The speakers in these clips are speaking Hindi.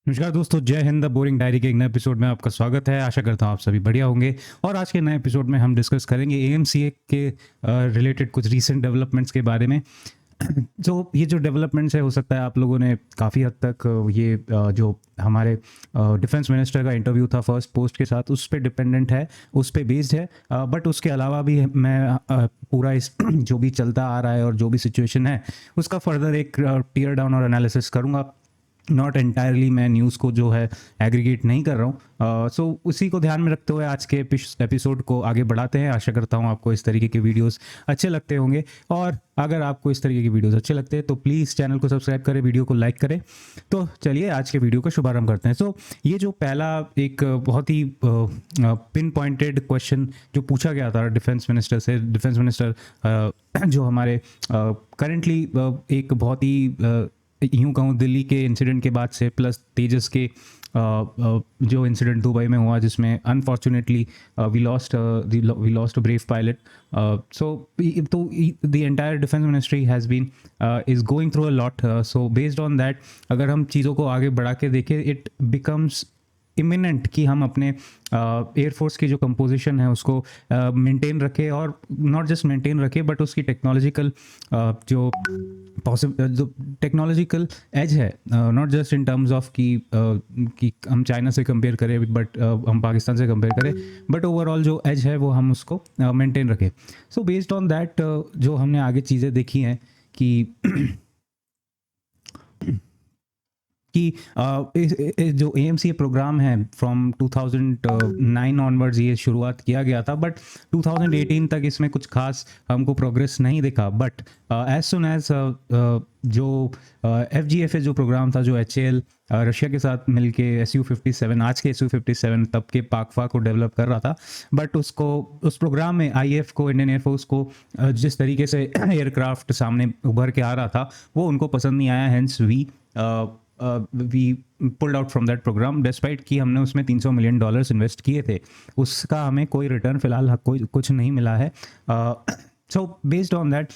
नमस्कार दोस्तों, जय हिंद। द बोरिंग डायरी के एक नए एपिसोड में आपका स्वागत है। आशा करता हूँ आप सभी बढ़िया होंगे। और आज के नए एपिसोड में हम डिस्कस करेंगे एएमसीए के रिलेटेड कुछ रीसेंट डेवलपमेंट्स के बारे में। जो ये जो डेवलपमेंट्स है, हो सकता है आप लोगों ने काफ़ी हद तक जो हमारे डिफेंस मिनिस्टर का इंटरव्यू था फर्स्ट पोस्ट के साथ, उस पर डिपेंडेंट है, उस पर बेस्ड है। बट उसके अलावा भी मैं पूरा इस जो भी चलता आ रहा है और जो भी सिचुएशन है उसका फर्दर एक टीयर डाउन और एनालिसिस करूँगा। नॉट एंटायरली मैं न्यूज़ को जो है एग्रीगेट नहीं कर रहा हूँ। सो उसी को ध्यान में रखते हुए आज के एपिसोड को आगे बढ़ाते हैं। आशा करता हूँ आपको इस तरीके के वीडियोस अच्छे लगते होंगे, और अगर आपको इस तरीके के वीडियोस अच्छे लगते हैं तो प्लीज़ चैनल को सब्सक्राइब करें, वीडियो को लाइक करें। तो चलिए आज के वीडियो का शुभारंभ करते हैं। सो ये जो पहला एक बहुत ही पिन पॉइंटेड क्वेश्चन जो पूछा गया था डिफेंस मिनिस्टर से, डिफेंस मिनिस्टर जो हमारे करेंटली एक बहुत ही यूँ कहूँ दिल्ली के इंसिडेंट के बाद से, प्लस तेजस के जो इंसिडेंट दुबई में हुआ जिसमें unfortunately we lost a brave pilot. So तो the entire defence ministry has been is going through a lot. So based on that अगर हम चीज़ों को आगे बढ़ा के देखें, इट बिकम्स इमिनेंट कि हम अपने एयरफोर्स की जो कंपोजिशन है उसको मेंटेन रखें, और नॉट जस्ट मेंटेन रखें बट उसकी टेक्नोलॉजिकल जो टेक्नोलॉजिकल एज है, not just in terms of कि हम चाइना से कंपेयर करें, बट हम पाकिस्तान से कंपेयर करें, बट ओवरऑल जो एज है वो हम उसको मेंटेन रखें। सो बेस्ड ऑन दैट जो हमने आगे चीज़ें देखी हैं कि कि जो एएमसीए प्रोग्राम है फ्रॉम 2009 ऑनवर्ड्स ये शुरुआत किया गया था, बट 2018 तक इसमें कुछ खास हमको प्रोग्रेस नहीं दिखा। बट एज सुन एज जो FGFA जो प्रोग्राम था, जो HAL रशिया के साथ मिलके SU-57, आज के SU-57 तब के पाकफा को डेवलप कर रहा था, बट उसको उस प्रोग्राम में IAF को, इंडियन एयरफोर्स को जिस तरीके से एयरक्राफ्ट सामने उभर के आ रहा था वो उनको पसंद नहीं आया। Hence we pulled out from that program, despite कि हमने उसमें $300 मिलियन इन्वेस्ट किए थे। उसका हमें कोई रिटर्न फिलहाल कोई कुछ नहीं मिला है। सो based on that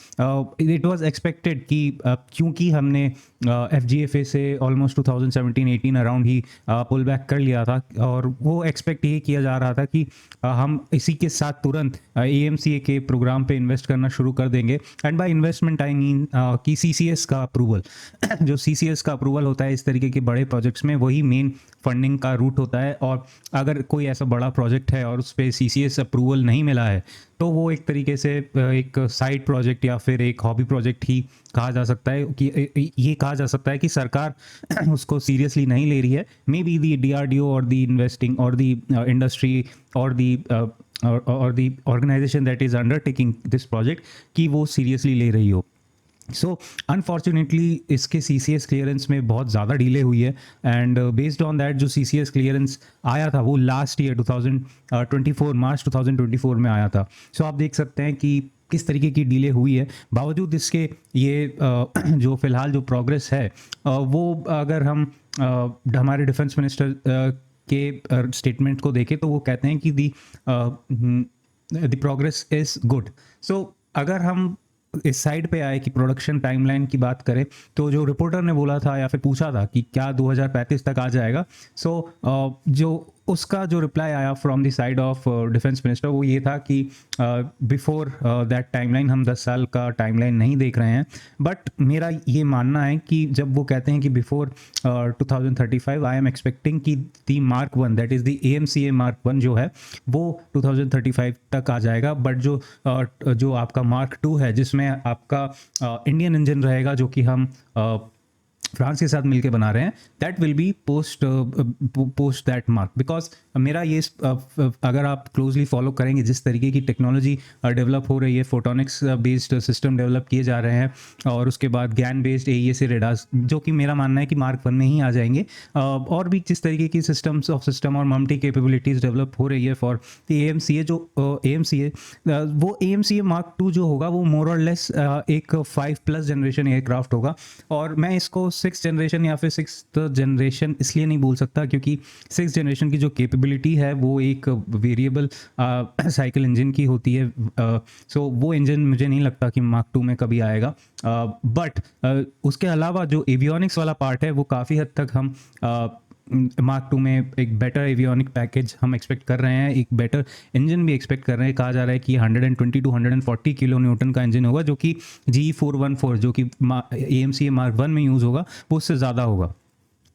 it was expected कि क्योंकि हमने FGFA से ऑलमोस्ट 2017-18 अराउंड ही पुल बैक कर लिया था, और वो एक्सपेक्ट ये किया जा रहा था कि हम इसी के साथ तुरंत AMCA के प्रोग्राम पे इन्वेस्ट करना शुरू कर देंगे। And by investment I mean कि CCS का अप्रूवल जो CCS का अप्रूवल होता है इस तरीके के बड़े प्रोजेक्ट्स में, वही मेन फंडिंग का रूट होता है। और अगर कोई ऐसा बड़ा प्रोजेक्ट है और उस पर CCS अप्रूवल नहीं मिला है तो वो एक तरीके से एक साइड प्रोजेक्ट या फिर एक हॉबी प्रोजेक्ट ही कहा जा सकता है। कि ये कहा जा सकता है कि सरकार उसको सीरियसली नहीं ले रही है। मे बी दी DRDO और दी इन्वेस्टिंग और दी इंडस्ट्री और दी और the organisation that is undertaking this project कि वो सीरियसली ले रही हो। सो अनफॉर्चुनेटली इसके CCS क्लियरेंस में बहुत ज़्यादा डिले हुई है। एंड बेस्ड ऑन दैट जो CCS क्लियरेंस आया था वो लास्ट ईयर 2024 मार्च 2024 में आया था। सो आप देख सकते हैं कि किस तरीके की डिले हुई है। बावजूद इसके ये जो फिलहाल जो प्रोग्रेस है वो अगर हम हमारे डिफेंस मिनिस्टर के स्टेटमेंट को देखें तो वो कहते हैं कि द प्रोग्रेस इज़ गुड। सो अगर हम इस साइड पे आए कि प्रोडक्शन टाइमलाइन की बात करें, तो जो रिपोर्टर ने बोला था या फिर पूछा था कि क्या 2035 तक आ जाएगा, सो जो उसका जो रिप्लाई आया from the side of defence minister वो ये था कि बिफोर दैट टाइमलाइन हम 10 साल का टाइमलाइन नहीं देख रहे हैं। बट मेरा ये मानना है कि जब वो कहते हैं कि बिफोर 2035 आई एम एक्सपेक्टिंग कि दी Mark 1 that is the AMCA Mark 1 जो है वो 2035 तक आ जाएगा। बट जो आपका Mark 2 है जिसमें आपका इंडियन इंजन रहेगा जो कि हम फ्रांस के साथ मिलकर बना रहे हैं, that will B post that mark. Because मेरा ये अगर आप क्लोजली फॉलो करेंगे जिस तरीके की टेक्नोलॉजी डेवलप हो रही है, फोटोनिक्स बेस्ड सिस्टम डेवलप किए जा रहे हैं, और उसके बाद GaN बेस्ड AESA रेडार्स जो कि मेरा मानना है कि Mark 1 में ही आ जाएंगे, और भी जिस तरीके की सिस्टम और मल्टी कैपेबिलिटीज़ डेवलप हो रही है फॉर AMCA वो AMCA Mark 2 जो होगा वो मोर और लेस एक 5+ जनरेशन एयरक्राफ्ट होगा। और मैं इसको 6th जनरेशन या फिर 6th जनरेशन इसलिए नहीं बोल सकता क्योंकि 6th जनरेशन की जो कैपेबिलिटी है वो एक वेरिएबल साइकिल इंजन की होती है। सो वो इंजन मुझे नहीं लगता कि Mark 2 में कभी आएगा। बट उसके अलावा जो एवियोनिक्स वाला पार्ट है वो काफ़ी हद तक हम मार्क टू में एक बेटर एवियोनिक पैकेज हम एक्सपेक्ट कर रहे हैं, एक बेटर इंजन भी एक्सपेक्ट कर रहे हैं। कहा जा रहा है कि 120 टू 140 किलो न्यूटन का इंजन होगा, जो कि GE414 जो कि AMCA मार्क 1 में यूज़ होगा वो उससे ज़्यादा होगा।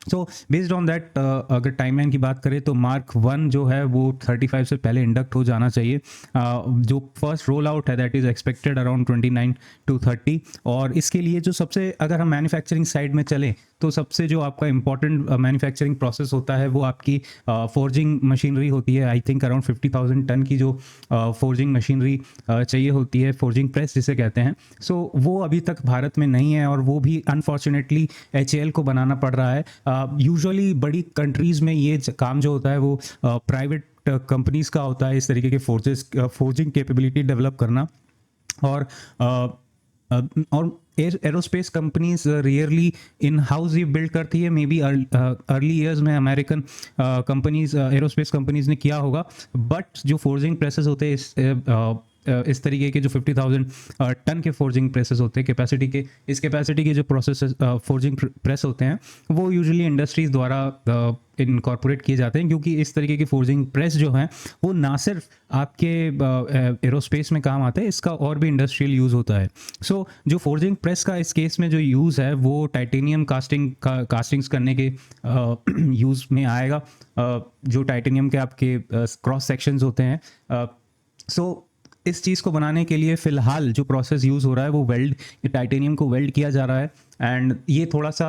सो बेस्ड ऑन दैट अगर टाइमलाइन की बात करें तो मार्क 1 जो है वो 35 से पहले इंडक्ट हो जाना चाहिए। जो फर्स्ट रोल आउट है that is expected around 29 to 30। और इसके लिए जो सबसे, अगर हम मैन्युफैक्चरिंग साइड में चलें तो सबसे जो आपका इंपॉर्टेंट मैन्युफैक्चरिंग प्रोसेस होता है वो आपकी फोर्जिंग मशीनरी होती है। आई थिंक अराउंड 50,000 टन की जो फोर्जिंग मशीनरी चाहिए होती है, फोर्जिंग प्रेस जिसे कहते हैं। सो वो अभी तक भारत में नहीं है और वो भी अनफॉर्चुनेटली HAL को बनाना पड़ रहा है। यूजुअली बड़ी कंट्रीज़ में ये काम जो होता है वो प्राइवेट कंपनीज़ का होता है, इस तरीके के फोर्जिंग कैपेबिलिटी डेवलप करना। और aerospace companies rarely in house ये बिल्ड करती है। मे बी अर्ली ईयर्स में अमेरिकन कंपनीज, एरोस्पेस कंपनीज ने किया होगा, बट जो फोर्जिंग प्रेसेस होते हैं इस तरीके के जो 50,000 टन के फोर्जिंग प्रेसेस होते हैं कैपेसिटी के, इस कैपेसिटी के जो प्रोसेस फोर्जिंग प्रेस होते हैं वो यूजुअली इंडस्ट्रीज़ द्वारा इनकॉर्पोरेट किए जाते हैं, क्योंकि इस तरीके की फोर्जिंग प्रेस जो हैं वो ना सिर्फ आपके एरोस्पेस में काम आता है, इसका और भी इंडस्ट्रियल यूज़ होता है। सो जो फोर्जिंग प्रेस का इस केस में जो यूज़ है वो टाइटेनियम कास्टिंग्स करने के यूज़ में आएगा, जो टाइटेनियम के आपके क्रॉस सेक्शंस होते हैं। सो इस चीज़ को बनाने के लिए फ़िलहाल जो प्रोसेस यूज़ हो रहा है वो टाइटेनियम को वेल्ड किया जा रहा है। एंड ये थोड़ा सा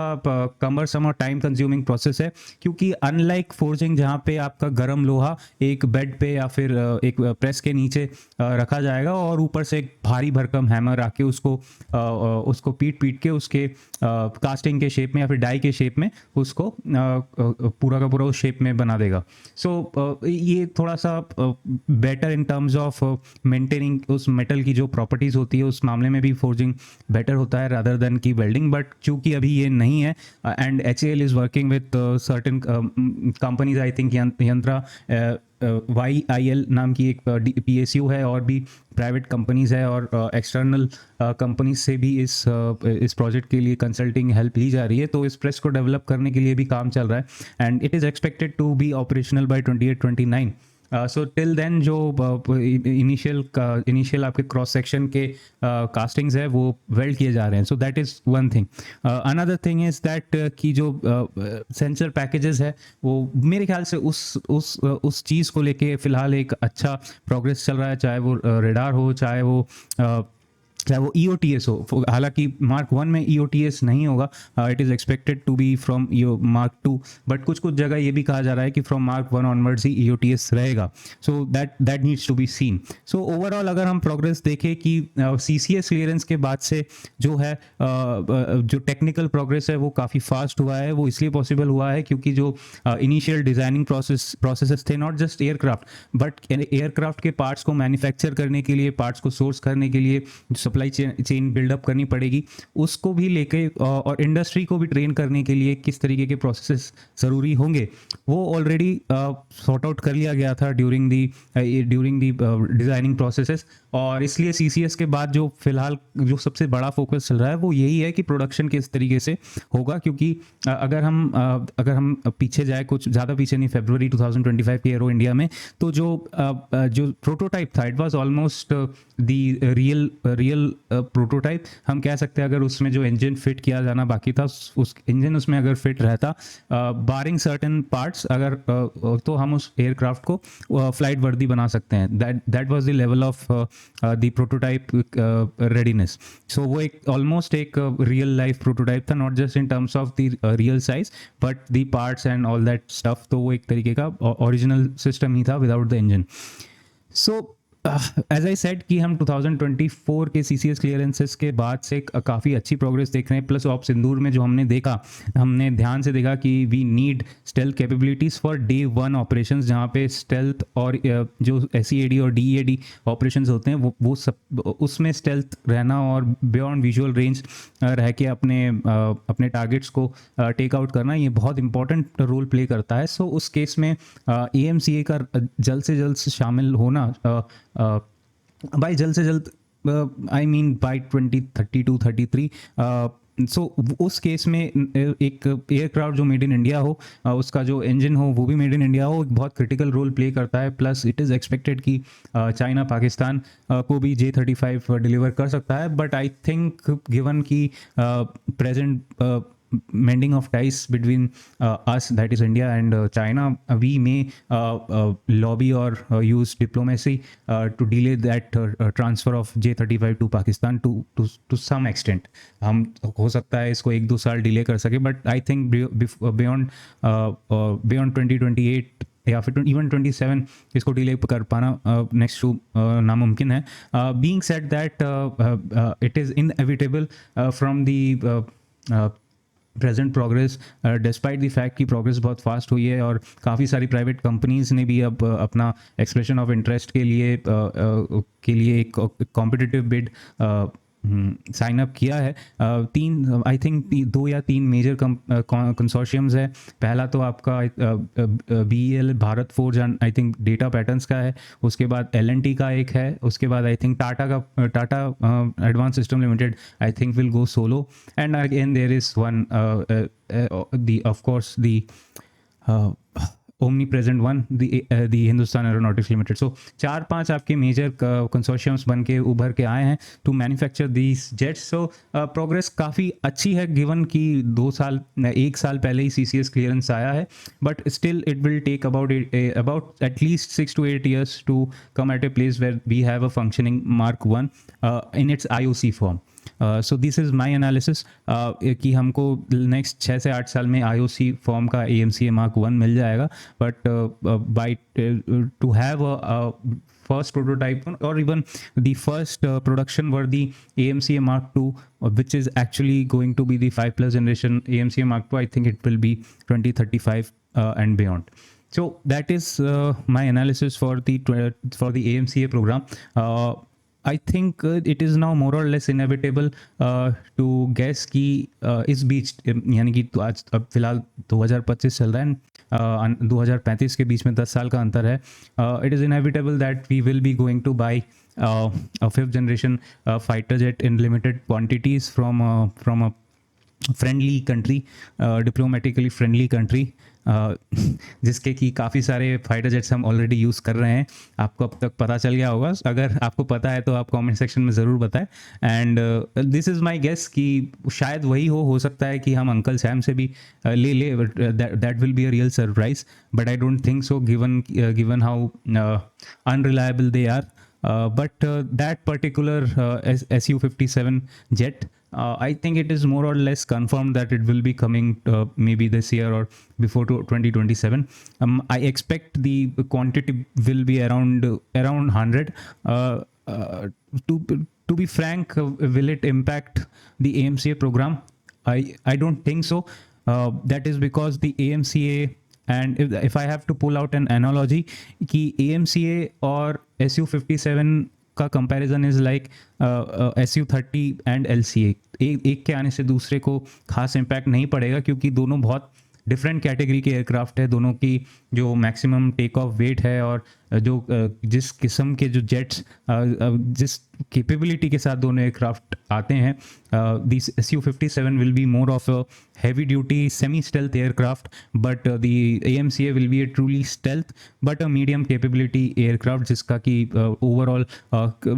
कमरसम और टाइम कंज्यूमिंग प्रोसेस है, क्योंकि अनलाइक फोर्जिंग जहाँ पे आपका गर्म लोहा एक बेड पे या फिर एक प्रेस के नीचे रखा जाएगा और ऊपर से एक भारी भरकम हैमर आके उसको पीट के उसके कास्टिंग के शेप में या फिर डाई के शेप में उसको पूरा का पूरा उस शेप में बना देगा। सो ये थोड़ा सा better in terms of maintaining उस मेटल की जो प्रॉपर्टीज़ होती है, उस मामले में भी फोर्जिंग बेटर होता है रादर देन की वेल्डिंग। बट चूंकि अभी ये नहीं है and HAL is working with certain companies, I think यंत्रा YIL नाम की एक PSU है और भी प्राइवेट कंपनीज है और एक्सटर्नल कंपनीज से भी इस प्रोजेक्ट के लिए कंसल्टिंग हेल्प ली जा रही है। तो इस प्रेस को डेवलप करने के लिए भी काम चल रहा है and it is expected to be operational by 28-29। So till then जो इनिशियल आपके क्रॉस सेक्शन के कास्टिंग्स है वो वेल्ड किए जा रहे हैं। So that is one thing. Another thing is that कि जो सेंसर पैकेजेस है वो मेरे ख्याल से उस चीज़ को लेके फ़िलहाल एक अच्छा प्रोग्रेस चल रहा है, चाहे वो रेडार हो, चाहे वो EOTS हो। हालांकि मार्क 1 में EOTS नहीं होगा, it is expected to be from mark 2, but कुछ जगह ये भी कहा जा रहा है कि फ्रॉम मार्क 1 ऑनवर्ड्स ही EOTS रहेगा। So that needs to be seen. So overall अगर हम प्रोग्रेस देखें कि CCS क्लियरेंस के बाद से जो है जो टेक्निकल प्रोग्रेस है वो काफ़ी फास्ट हुआ है। वो इसलिए पॉसिबल हुआ है क्योंकि जो इनिशियल डिज़ाइनिंग प्रोसेसेस थे, not just aircraft but aircraft के पार्ट्स को मैन्युफैक्चर करने के लिए, पार्ट्स को सोर्स करने के लिए सप्लाई चेन बिल्डअप करनी पड़ेगी, उसको भी लेके और इंडस्ट्री को भी ट्रेन करने के लिए किस तरीके के प्रोसेसेस ज़रूरी होंगे वो ऑलरेडी सॉर्ट आउट कर लिया गया था ड्यूरिंग दी डिज़ाइनिंग प्रोसेसेस। और इसलिए CCS के बाद जो फिलहाल जो सबसे बड़ा फोकस चल रहा है वो यही है कि प्रोडक्शन किस तरीके से होगा। क्योंकि अगर हम पीछे जाए, कुछ ज़्यादा पीछे नहीं, फरवरी 2025 के एरो इंडिया में, तो जो प्रोटोटाइप था, it was almost the real prototype हम कह सकते हैं। अगर उसमें जो इंजन फिट किया जाना बाकी था, उस इंजन उसमें अगर फिट रहता बारिंग सर्टेन पार्ट्स, अगर तो हम उस एयरक्राफ्ट को फ्लाइट वर्दी बना सकते हैं। That was the level of the prototype readiness. So वो एक ऑलमोस्ट एक रियल लाइफ प्रोटोटाइप था, not just in terms of the real size but the parts and all that stuff. तो वो एक तरीके का ओरिजिनल सिस्टम ही था without the engine. So as I said कि हम 2024 के CCS क्लियरेंसेस के बाद से काफ़ी अच्छी प्रोग्रेस देख रहे हैं। प्लस ऑप सिंदूर में जो हमने ध्यान से देखा कि we need stealth capabilities for day 1 operations, जहाँ पे स्टेल्थ और जो SEAD और DEAD ऑपरेशंस होते हैं वो सब उसमें स्टेल्थ रहना और बियॉन्ड विजुअल रेंज रह के अपने टारगेट्स को टेक आउट करना, ये बहुत इंपॉर्टेंट रोल प्ले करता है। सो उस केस में AMCA का जल्द से जल्द शामिल होना, बाय जल्द से जल्द आई मीन बाय 2032-33 सो उस केस में एक एयरक्राफ्ट जो मेड इन इंडिया हो, उसका जो इंजन हो वो भी मेड इन इंडिया हो, एक बहुत क्रिटिकल रोल प्ले करता है। प्लस इट इज़ एक्सपेक्टेड कि चाइना पाकिस्तान को भी J-35 डिलीवर कर सकता है। बट आई थिंक गिवन कि present mending of ties between us, that is India, and China, we may lobby or use diplomacy to delay that transfer of J-35 to Pakistan to some extent. हम हो सकता है इसको 1-2 साल डिले कर सके, बट आई थिंक बियॉन्ड 2028 या फिर इवन 27 इसको डिले कर पाना नेक्स्ट टू नामुमकिन है। Being said that it is inevitable from the present progress, despite the fact कि प्रोग्रेस बहुत फास्ट हुई है और काफ़ी सारी प्राइवेट कंपनीज ने भी अब अपना एक्सप्रेशन ऑफ इंटरेस्ट के लिए एक कॉम्पिटिटिव बिड साइन अप किया है। तीन आई थिंक 2 या 3 मेजर कंसोर्शियम्स है। पहला तो आपका BEL Bharat forge and I think data patterns का है, उसके बाद L&T का एक है, उसके बाद I think Tata advance system limited I think will go solo, and again there is one the of course the omnipresent one, the Hindustan aeronautics limited. So 4-5 आपके मेजर कंसोर्शियम्स बन के उभर के आए हैं to manufacture these jets. So progress काफ़ी अच्छी है गिवन कि 1 साल पहले ही CCS क्लियरेंस आया है, but still it will take about at least 6 to 8 years to come at a place where we have a functioning Mark 1 in its IOC form. So this is my analysis कि हमको नेक्स्ट 6 से 8 साल में IOC फॉर्म का AMCA Mark 1 मिल जाएगा, but by two have first prototype or even the first production worthy AMCA Mark 2, which is actually going to be the 5+ generation AMCA Mark 2, I think it will be 2035 and beyond. So that is my analysis for the AMCA program. I think it is now more or less inevitable to guess कि इस बीच यानी कि तो आज अब फिलहाल 2025 चल रहा है, 2035 के बीच में 10 साल का अंतर है। It is inevitable that we will be going to buy a 5th generation fighter jet in limited quantities from a friendly country, diplomatically friendly country, जिसके कि काफ़ी सारे फाइटर जेट्स हम ऑलरेडी यूज़ कर रहे हैं। आपको अब तक पता चल गया होगा, अगर आपको पता है तो आप कमेंट सेक्शन में ज़रूर बताएं। And this is my guess कि शायद वही हो सकता है कि हम अंकल सैम से भी ले that will be a real surprise, but I don't think so given how unreliable they are. But that particular Su-57 jet, I think it is more or less confirmed that it will be coming maybe this year or before 2027. I expect the quantity will be around 100. To be frank, will it impact the AMCA program? I don't think so. That is because the AMCA, and if I have to pull out an analogy, कि AMCA और Su-57 का comparison is like Su-30 and LCA। एक के आने से दूसरे को खास इम्पैक्ट नहीं पड़ेगा, क्योंकि दोनों बहुत डिफरेंट कैटेगरी के एयरक्राफ्ट है। दोनों की जो मैक्सिमम टेक ऑफ वेट है और जो जिस किस्म के जो जेट्स जिस कैपेबिलिटी के साथ दोनों एयरक्राफ्ट आते हैं, this Su-57 will be more of a heavy duty semi stealth aircraft, but the AMCA will be a truly stealth but a medium capability aircraft, जिसका कि overall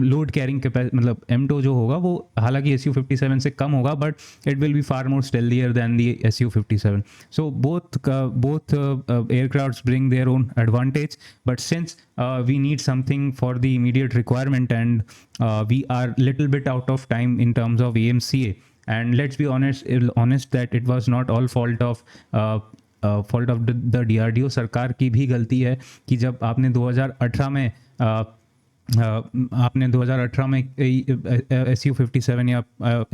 load carrying capacity मतलब M2 जो होगा वो हालांकि Su-57 से कम होगा, but it will be far more stealthier than the Su-57. So both aircrafts bring their own advantage, but since we need something for the immediate requirement, and we are little bit out of time in terms of AMCA, and let's be honest that it was not all fault of the DRDO। सरकार की भी गलती है कि जब आपने 2018 में Su-57 या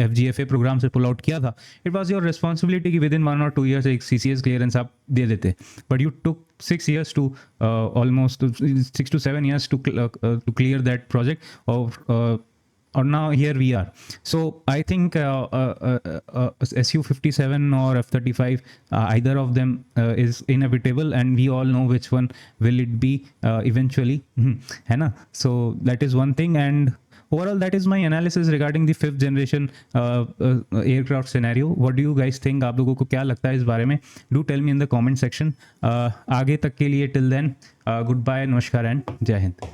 FGFA प्रोग्राम से पुल आउट किया था, इट वाज योर रिस्पॉन्सिबिलिटी कि विद इन 1 or 2 years एक CCS क्लियरेंस आप दे देते, but you took 6 years to almost 6 to 7 years to clear that project of or now here we are. So I think Su-57 or F-35, either of them is inevitable, and we all know which one will it be eventually, है ना? So that is one thing, and overall that is my analysis regarding the 5th generation aircraft scenario. What do you guys think? आप लोगों को क्या लगता है इस बारे में? Do tell me in the comment section. आगे तक के लिए till then, goodbye, नमस्कार एंड जय हिंद.